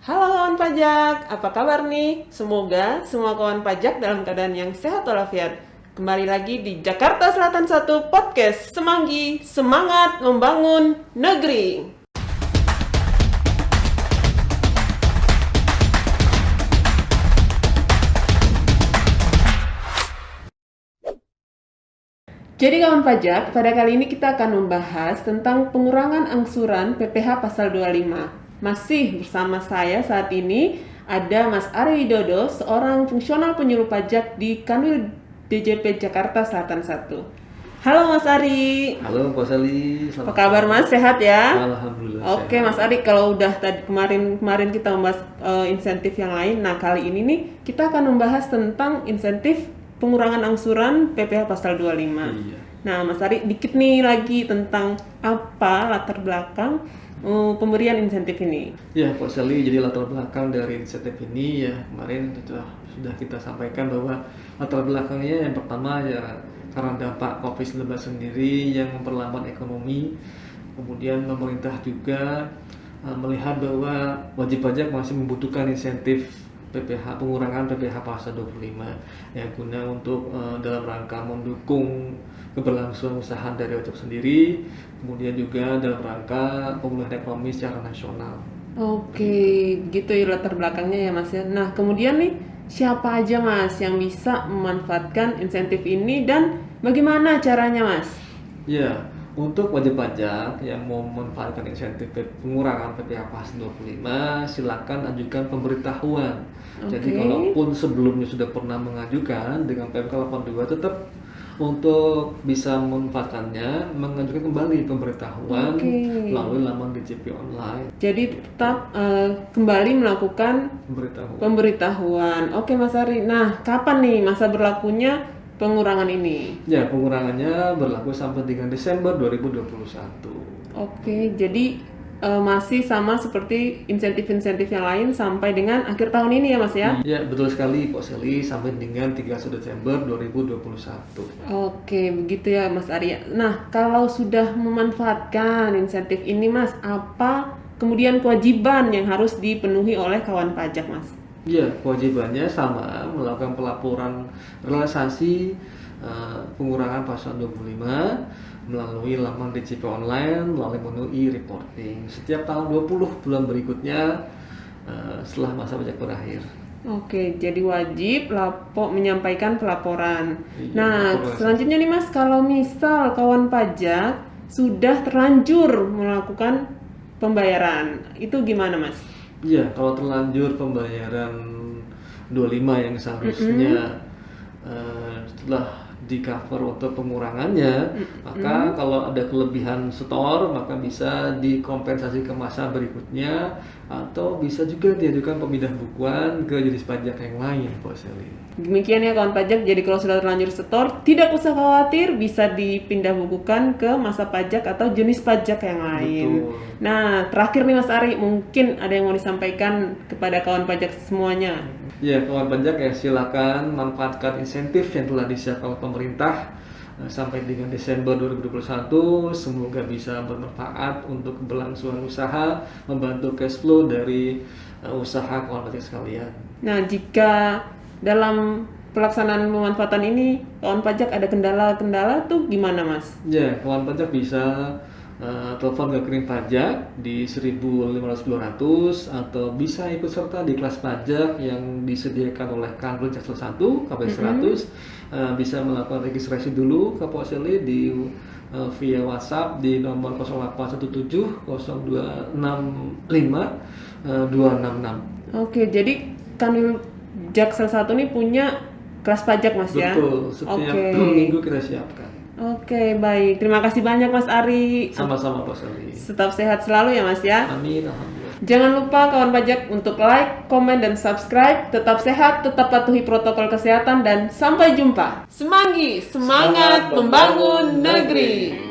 Halo kawan pajak, apa kabar nih? Semoga semua kawan pajak dalam keadaan yang sehat walafiat. Kembali lagi di Jakarta Selatan 1 Podcast Semanggi, semangat membangun negeri. Jadi kawan pajak, pada kali ini kita akan membahas tentang pengurangan angsuran PPh Pasal 25. Masih bersama saya saat ini ada Mas Ari Widodo, seorang fungsional penyuluh pajak di Kanwil DJP Jakarta Selatan 1. Halo Mas Ari. Halo Pak Sali, Apa kabar Mas? Sehat ya? Alhamdulillah. Oke Sehat. Mas Ari, kalau udah tadi kemarin kita membahas insentif yang lain, nah kali ini nih kita akan membahas tentang insentif pengurangan angsuran PPh Pasal 25. Iya. Nah Mas Ari, dikit nih lagi tentang apa latar belakang pemberian insentif ini. Ya Pak Sali, jadi latar belakang dari insentif ini ya kemarin sudah kita sampaikan bahwa latar belakangnya yang pertama ya karena dampak COVID-19 sendiri yang memperlambat ekonomi. Kemudian pemerintah juga melihat bahwa wajib pajak masih membutuhkan insentif PPh, pengurangan PPh pasal 25 yang guna untuk dalam rangka mendukung keberlangsungan usaha dari wajib sendiri, kemudian juga dalam rangka pemulihan ekonomi secara nasional. Oke, gitu ya latar belakangnya ya Mas ya. Nah kemudian nih siapa aja Mas yang bisa memanfaatkan insentif ini dan bagaimana caranya Mas? Ya, untuk wajib pajak yang mau memanfaatkan insentif pengurangan PPh pasal 25, silakan ajukan pemberitahuan. Jadi Oke. kalaupun sebelumnya sudah pernah mengajukan dengan PMK 82, tetap untuk bisa memanfaatkannya mengajukan kembali pemberitahuan Oke. melalui laman DJP online. Jadi tetap kembali melakukan Pemberitahuan. pemberitahuan. Oke Mas Ari. Nah, kapan nih masa berlakunya pengurangan ini? Ya, pengurangannya berlaku sampai dengan Desember 2021. Oke, jadi masih sama seperti insentif-insentif yang lain sampai dengan akhir tahun ini ya Mas ya? Ya, betul sekali Pak Seli, sampai dengan 31 Desember 2021. Oke, begitu ya Mas Arya. Nah, kalau sudah memanfaatkan insentif ini Mas, apa kemudian kewajiban yang harus dipenuhi oleh kawan pajak Mas? Ya, kewajibannya sama, melakukan pelaporan realisasi pengurangan pasal 25 melalui laman DJP online, melalui menu e-reporting setiap tanggal 20 bulan berikutnya setelah masa pajak berakhir. Oke, jadi wajib menyampaikan pelaporan. Iya, Nah, pelaporan. selanjutnya nih Mas, kalau misal kawan pajak sudah terlanjur melakukan pembayaran, itu gimana Mas? Iya, kalau terlanjur pembayaran 25 yang seharusnya setelah di cover untuk pengurangannya, maka kalau ada kelebihan setor maka bisa dikompensasi ke masa berikutnya atau bisa juga diajukan pemindah bukuan ke jenis pajak yang lain, Pak Seli. Demikian ya kawan pajak, jadi kalau sudah terlanjur setor, tidak usah khawatir, bisa dipindah bukukan ke masa pajak atau jenis pajak yang lain. Betul. Nah, terakhir nih Mas Ari, mungkin ada yang mau disampaikan kepada kawan pajak semuanya. Ya, kawan pajak ya silakan manfaatkan insentif yang telah disiapkan oleh pemerintah sampai dengan Desember 2021. Semoga bisa bermanfaat untuk keberlangsungan usaha, membantu cash flow dari usaha kawan pajak sekalian. Nah, jika dalam pelaksanaan pemanfaatan ini kawan pajak ada kendala-kendala tuh gimana Mas? Ya, kawan pajak bisa telepon ke Krim Pajak di 1500 atau bisa ikut serta di kelas pajak yang disediakan oleh Kanwil Jaksel 1 KP 100. Bisa melakukan registrasi dulu ke Poseli di via WhatsApp di nomor 0817 0265 266. Oke, jadi Kanwil Jaksel 1 ini punya kelas pajak Mas ya? Betul, setiap Oke. minggu kita siapkan. Oke, baik. Terima kasih banyak Mas Ari. Sama-sama Pak Seli. Tetap sehat selalu ya Mas ya. Amin, alhamdulillah. Jangan lupa kawan pajak untuk like, komen, dan subscribe. Tetap sehat, tetap patuhi protokol kesehatan, dan sampai jumpa. Semanggi, semangat membangun negeri.